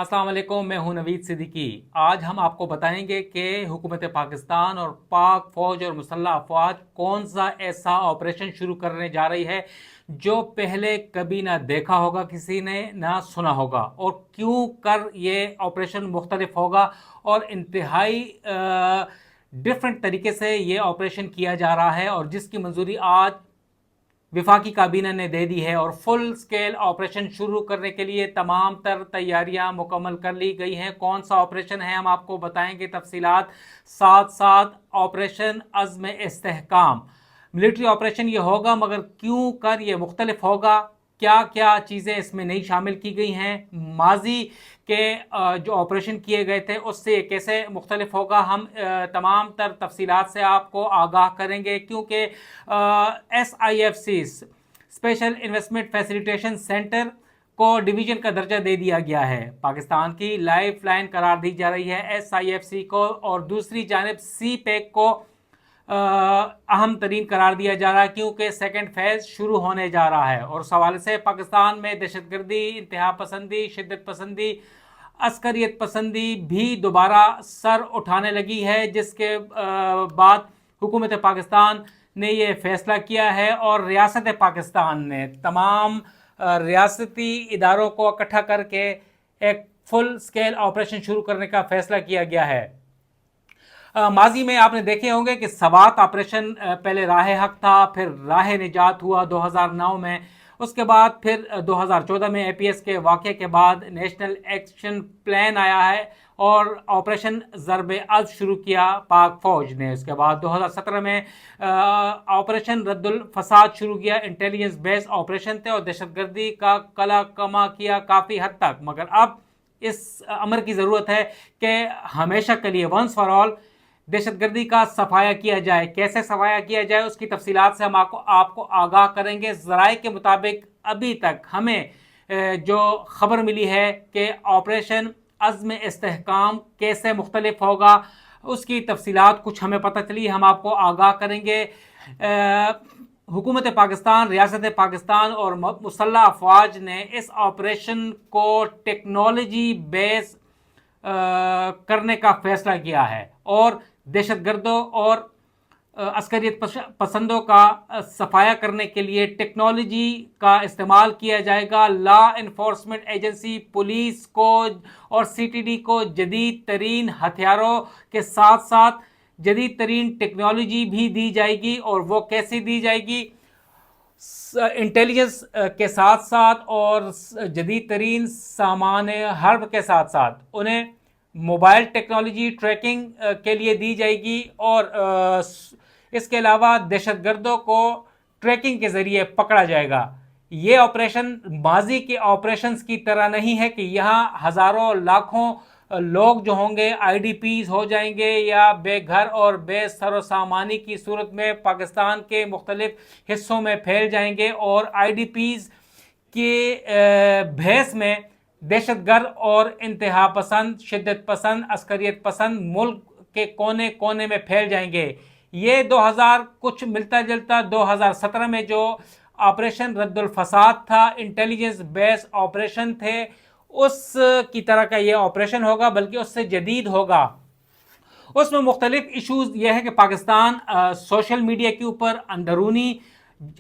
अस्सलाम वालेकुम, मैं हूं नवीद सिद्दीकी। आज हम आपको बताएंगे कि हुकूमत पाकिस्तान और पाक फ़ौज और मुसल्लह अफवाज कौन सा ऐसा ऑपरेशन शुरू करने जा रही है जो पहले कभी ना देखा होगा, किसी ने ना सुना होगा, और क्यों कर ये ऑपरेशन मुख्तलिफ होगा और इंतहाई डिफरेंट तरीके से ये ऑपरेशन किया जा रहा है, और जिसकी मंजूरी आज विफाकी काबीना ने दे दी है। और फुल स्केल ऑपरेशन शुरू करने के लिए तमाम तर तैयारियां मुकम्मल कर ली गई हैं। कौन सा ऑपरेशन है हम आपको बताएंगे तफसीलात, साथ साथ ऑपरेशन अज़्म इस्तेहकाम मिलिट्री ऑपरेशन ये होगा, मगर क्यों कर ये मुख्तलिफ होगा, क्या क्या चीज़ें इसमें नई शामिल की गई हैं, माजी के जो ऑपरेशन किए गए थे उससे ये कैसे मुख्तलिफ होगा, हम तमाम तर तफसीलात से आपको आगाह करेंगे। क्योंकि SIFC special investment facilitation centre को डिवीज़न का दर्जा दे दिया गया है, पाकिस्तान की लाइफ लाइन करार दी जा रही है SIFC को, और दूसरी जानब CPEC को अहम तरीन करार दिया जा रहा है क्योंकि सेकेंड फेज शुरू होने जा रहा है। और उस हवाले से पाकिस्तान में दहशतगर्दी, इंतहा पसंदी, शिद्दत पसंदी, अस्करियत पसंदी भी दोबारा सर उठाने लगी है, जिसके बाद हुकूमत पाकिस्तान ने ये फैसला किया है और रियासत पाकिस्तान ने तमाम रियासती इदारों को इकट्ठा करके एक फुल स्केल ऑपरेशन शुरू करने का फैसला किया गया है। माजी में आपने देखे होंगे कि सवात ऑपरेशन पहले राह हक था, फिर राह निजात हुआ 2009 में, उसके बाद फिर 2014 में APS के वाक़े के बाद नेशनल एक्शन प्लान आया है और ऑपरेशन ज़रब अज़ शुरू किया पाक फ़ौज ने। उसके बाद 2017 में ऑपरेशन रद्दुल फसाद शुरू किया, इंटेलिजेंस बेस्ड ऑपरेशन थे और दहशतगर्दी का कला कमा किया काफ़ी हद तक। मगर अब इस अमर की ज़रूरत है कि हमेशा के लिए वंस फॉर ऑल दहशतगर्दी का सफाया किया जाए। कैसे सफाया किया जाए उसकी तफसीलात से हम आपको आगाह करेंगे। ज़राए के मुताबिक अभी तक हमें जो खबर मिली है कि ऑपरेशन अज़्म इस्तेहकाम कैसे मुख्तलिफ होगा, उसकी तफसीलात कुछ हमें पता चली, हम आपको आगाह करेंगे। हुकूमत पाकिस्तान, रियासत पाकिस्तान और मुसल्लह अफवाज ने इस ऑपरेशन को टेक्नोलॉजी बेस करने का फैसला किया है और दहशतगर्दों और अस्करियत पसंदों का सफाया करने के लिए टेक्नोलॉजी का इस्तेमाल किया जाएगा। लॉ इन्फोर्समेंट एजेंसी, पुलिस को और CTD को जदीद तरीन हथियारों के साथ साथ जदीद तरीन टेक्नोलॉजी भी दी जाएगी। और वो कैसी दी जाएगी? इंटेलिजेंस के साथ साथ और जदीद तरीन सामान हर्ब के साथ साथ उन्हें मोबाइल टेक्नोलॉजी ट्रैकिंग के लिए दी जाएगी। और इसके अलावा दहशतगर्दों को ट्रैकिंग के ज़रिए पकड़ा जाएगा। ये ऑपरेशन माजी के ऑपरेशंस की तरह नहीं है कि यहाँ हज़ारों लाखों लोग जो होंगे IDPs हो जाएंगे या बेघर और बेसरो सामानी की सूरत में पाकिस्तान के मुख्तलिफ हिस्सों में फैल जाएंगे और IDPs के भेस में दहशतगर्द और इंतहा पसंद, शिद्दत पसंद, अस्करियत पसंद मुल्क के कोने कोने में फैल जाएंगे। ये 2000 कुछ मिलता जुलता 2017 में जो ऑपरेशन रद्दुल फसाद था, इंटेलिजेंस बेस्ड ऑपरेशन थे, उस की तरह का ये ऑपरेशन होगा, बल्कि उससे जदीद होगा। उसमें मुख्तलिफ इशूज़ ये है कि पाकिस्तान सोशल मीडिया के ऊपर अंदरूनी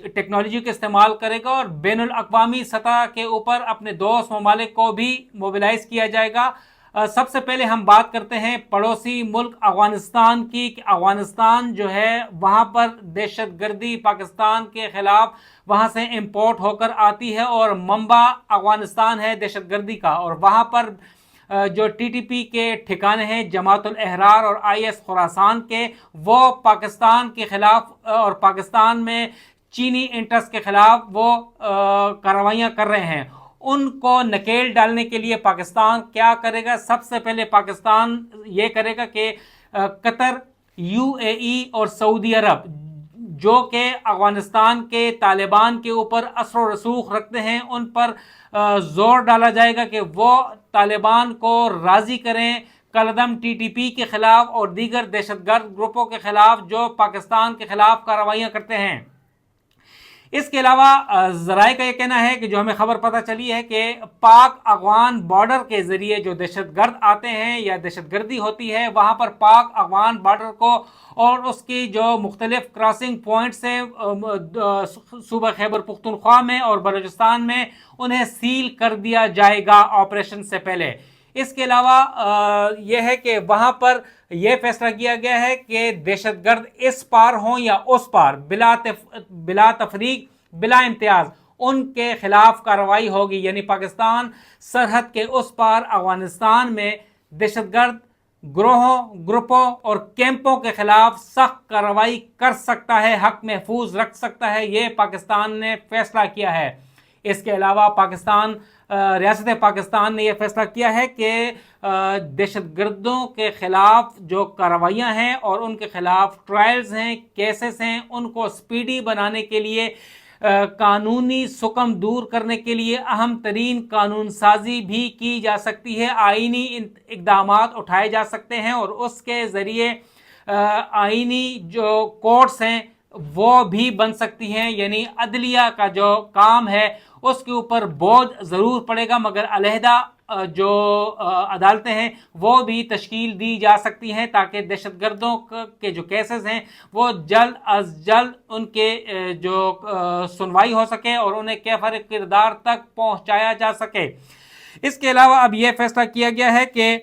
टेक्नोलॉजी का इस्तेमाल करेगा और बैनुल अक़वामी सतह के ऊपर अपने दोस्त ममालिक को भी मोबिलाइज किया जाएगा। सबसे पहले हम बात करते हैं पड़ोसी मुल्क अफ़गानिस्तान की कि अफ़गानिस्तान जो है वहाँ पर दहशतगर्दी पाकिस्तान के ख़िलाफ़ वहाँ से इंपोर्ट होकर आती है और मंबा अफ़गानिस्तान है दहशतगर्दी का। और वहाँ पर जो TTP के ठिकाने हैं जमातुल अहरार और IS खुरासान के, वो पाकिस्तान के ख़िलाफ़ और पाकिस्तान में चीनी इंटरेस्ट के ख़िलाफ़ वो कार्रवाइयाँ कर रहे हैं। उनको नकेल डालने के लिए पाकिस्तान क्या करेगा? सबसे पहले पाकिस्तान ये करेगा कि कतर, UAE और सऊदी अरब जो कि अफ़गानिस्तान के तालिबान के ऊपर असर व रसूख रखते हैं, उन पर ज़ोर डाला जाएगा कि वो तालिबान को राज़ी करें कलदम TTP के ख़िलाफ़ और दीगर दहशतगर्द ग्रुपों के ख़िलाफ़ जो पाकिस्तान के ख़िलाफ़ कार्रवाइयाँ करते हैं। اس کے علاوہ ذرائع کا یہ کہنا ہے کہ جو ہمیں خبر پتہ چلی ہے کہ پاک افغان بارڈر کے ذریعے جو دہشت گرد آتے ہیں یا دہشت گردی ہوتی ہے، وہاں پر پاک افغان بارڈر کو اور اس کی جو مختلف کراسنگ پوائنٹس ہیں صوبہ خیبر پختونخوا میں اور بلوچستان میں، انہیں سیل کر دیا جائے گا آپریشن سے پہلے۔ اس کے علاوہ یہ ہے کہ وہاں پر یہ فیصلہ کیا گیا ہے کہ دہشت گرد اس پار ہوں یا اس پار، بلا تفریق بلا امتیاز ان کے خلاف کارروائی ہوگی، یعنی پاکستان سرحد کے اس پار افغانستان میں دہشت گرد گروہوں، گروپوں اور کیمپوں کے خلاف سخت کارروائی کر سکتا ہے، حق محفوظ رکھ سکتا ہے، یہ پاکستان نے فیصلہ کیا ہے۔ اس کے علاوہ ریاست پاکستان نے یہ فیصلہ کیا ہے کہ دہشت گردوں کے خلاف جو کارروائیاں ہیں اور ان کے خلاف ٹرائلز ہیں، کیسز ہیں، ان کو سپیڈی بنانے کے لیے، قانونی سکم دور کرنے کے لیے اہم ترین قانون سازی بھی کی جا سکتی ہے، آئینی اقدامات اٹھائے جا سکتے ہیں اور اس کے ذریعے آئینی جو کورٹس ہیں وہ بھی بن سکتی ہیں، یعنی عدلیہ کا جو کام ہے اس کے اوپر بوجھ ضرور پڑے گا، مگر علیحدہ جو عدالتیں ہیں وہ بھی تشکیل دی جا سکتی ہیں تاکہ دہشت گردوں کے جو کیسز ہیں وہ جلد از جلد ان کے جو سنوائی ہو سکے اور انہیں کیفر کردار تک پہنچایا جا سکے۔ اس کے علاوہ اب یہ فیصلہ کیا گیا ہے کہ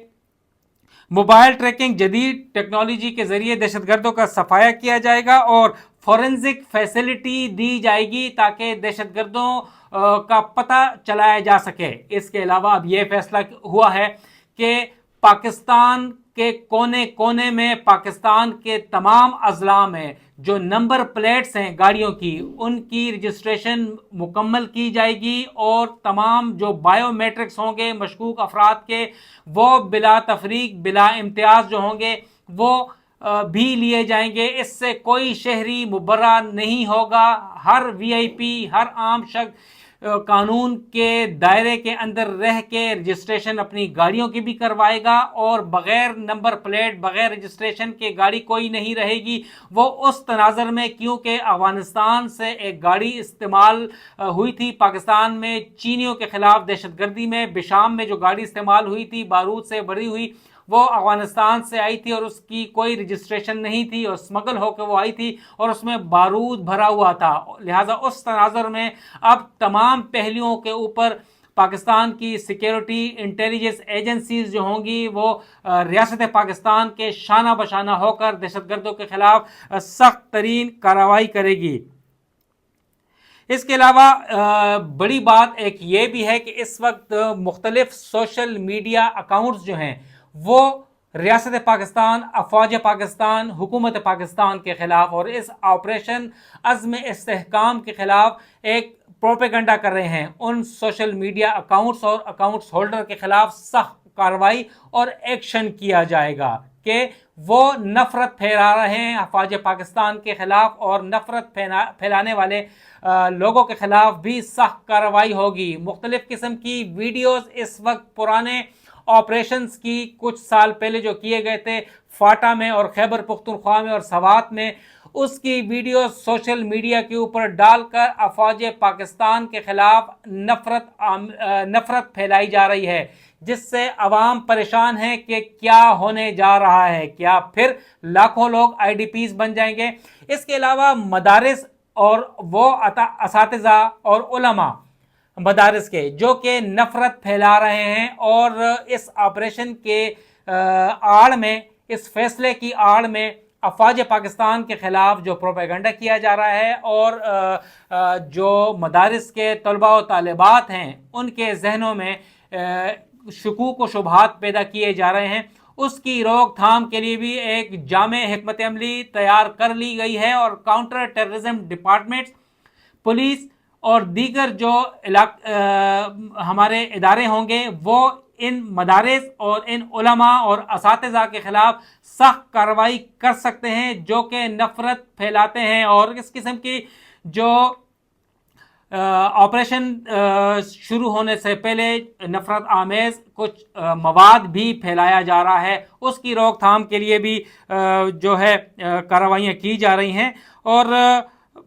موبائل ٹریکنگ جدید ٹیکنالوجی کے ذریعے دہشت گردوں کا صفایا کیا جائے گا اور فورنزک فیسلٹی دی جائے گی تاکہ دہشت گردوں کا پتہ چلایا جا سکے۔ اس کے علاوہ اب یہ فیصلہ ہوا ہے کہ پاکستان کے کونے کونے میں، پاکستان کے تمام اضلاع میں جو نمبر پلیٹس ہیں گاڑیوں کی، ان کی رجسٹریشن مکمل کی جائے گی اور تمام جو بائیو میٹرکس ہوں گے مشکوک افراد کے، وہ بلا تفریق بلا امتیاز جو ہوں گے وہ بھی لیے جائیں گے۔ اس سے کوئی شہری مبرہ نہیں ہوگا، ہر وی آئی پی، ہر عام شخص قانون کے دائرے کے اندر رہ کے رجسٹریشن اپنی گاڑیوں کی بھی کروائے گا اور بغیر نمبر پلیٹ، بغیر رجسٹریشن کے گاڑی کوئی نہیں رہے گی۔ وہ اس تناظر میں، کیونکہ افغانستان سے ایک گاڑی استعمال ہوئی تھی پاکستان میں چینیوں کے خلاف دہشت گردی میں، بشام میں جو گاڑی استعمال ہوئی تھی بارود سے بھری ہوئی، وہ افغانستان سے آئی تھی اور اس کی کوئی رجسٹریشن نہیں تھی اور اسمگل ہو کے وہ آئی تھی اور اس میں بارود بھرا ہوا تھا۔ لہٰذا اس تناظر میں اب تمام پہلوؤں کے اوپر پاکستان کی سیکیورٹی انٹیلیجنس ایجنسیز جو ہوں گی وہ ریاست پاکستان کے شانہ بشانہ ہو کر دہشت گردوں کے خلاف سخت ترین کارروائی کرے گی۔ اس کے علاوہ بڑی بات ایک یہ بھی ہے کہ اس وقت مختلف سوشل میڈیا اکاؤنٹس جو ہیں وہ ریاست پاکستان، افواج پاکستان، حکومت پاکستان کے خلاف اور اس آپریشن عزم استحکام کے خلاف ایک پروپیگنڈا کر رہے ہیں۔ ان سوشل میڈیا اکاؤنٹس اور اکاؤنٹس ہولڈر کے خلاف سخت کارروائی اور ایکشن کیا جائے گا کہ وہ نفرت پھیلا رہے ہیں افواج پاکستان کے خلاف، اور نفرت پھیلانے والے لوگوں کے خلاف بھی سخت کارروائی ہوگی۔ مختلف قسم کی ویڈیوز اس وقت پرانے آپریشنز کی کچھ سال پہلے جو کیے گئے تھے فاٹا میں اور خیبر پختونخوا میں اور سوات میں، اس کی ویڈیو سوشل میڈیا کے اوپر ڈال کر افواج پاکستان کے خلاف نفرت پھیلائی جا رہی ہے، جس سے عوام پریشان ہے کہ کیا ہونے جا رہا ہے، کیا پھر لاکھوں لوگ آئی ڈی پیز بن جائیں گے۔ اس کے علاوہ مدارس اور وہ اساتذہ اور علماء مدارس کے جو کہ نفرت پھیلا رہے ہیں اور اس آپریشن کے آڑ میں، اس فیصلے کی آڑ میں افواج پاکستان کے خلاف جو پروپیگنڈا کیا جا رہا ہے اور جو مدارس کے طلباء و طالبات ہیں ان کے ذہنوں میں شکوک و شبہات پیدا کیے جا رہے ہیں، اس کی روک تھام کے لیے بھی ایک جامع حکمت عملی تیار کر لی گئی ہے اور کاؤنٹر ٹیررزم ڈپارٹمنٹس، پولیس اور دیگر جو ہمارے ادارے ہوں گے وہ ان مدارس اور ان علماء اور اساتذہ کے خلاف سخت کارروائی کر سکتے ہیں جو کہ نفرت پھیلاتے ہیں، اور اس قسم کی جو آپریشن شروع ہونے سے پہلے نفرت آمیز کچھ مواد بھی پھیلایا جا رہا ہے، اس کی روک تھام کے لیے بھی جو ہے کارروائیاں کی جا رہی ہیں۔ اور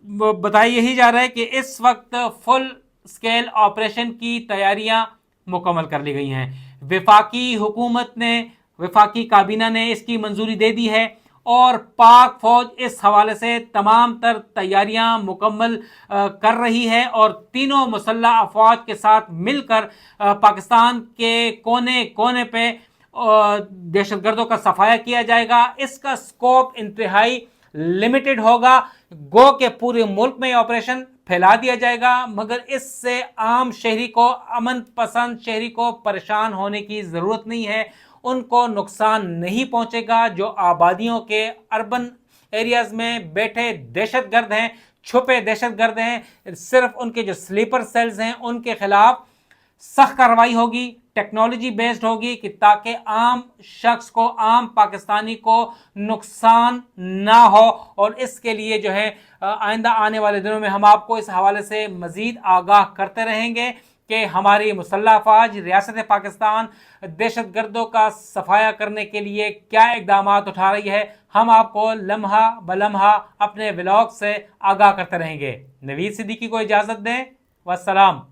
बताया यही जा रहा है कि इस वक्त फुल स्केल ऑपरेशन की तैयारियां मुकम्मल कर ली गई हैं। वफाकी हुकूमत ने, वफाकी काबीना ने इसकी मंजूरी दे दी है और पाक फौज इस हवाले से तमाम तर तैयारियां मुकम्मल कर रही है और तीनों मुसल्लह अफवाज के साथ मिलकर पाकिस्तान के कोने कोने पे दहशतगर्दों का सफाया किया जाएगा। इसका स्कोप इंतहाई लिमिटेड होगा। गो के पूरे मुल्क में ऑपरेशन फैला दिया जाएगा, मगर इससे आम शहरी को, अमन पसंद शहरी को परेशान होने की जरूरत नहीं है। उनको नुकसान नहीं पहुंचेगा। जो आबादियों के अर्बन एरियाज में बैठे दहशतगर्द हैं, छुपे दहशतगर्द हैं, सिर्फ उनके जो स्लीपर सेल्स हैं उनके खिलाफ सख्त कार्रवाई होगी, टेक्नोलॉजी बेस्ड होगी कि ताकि आम शख्स को, आम पाकिस्तानी को नुकसान ना हो। और इसके लिए जो है आइंदा आने वाले दिनों में हम आपको इस हवाले से मजीद आगाह करते रहेंगे कि हमारी मुसल्लह अफवाज रियासत पाकिस्तान दहशतगर्दों का सफाया करने के लिए क्या इकदाम उठा रही है। हम आपको लम्हा बलम्हा अपने व्लॉग से आगाह करते रहेंगे। नवीद सिद्दीकी को इजाज़त दें। वस्सलाम।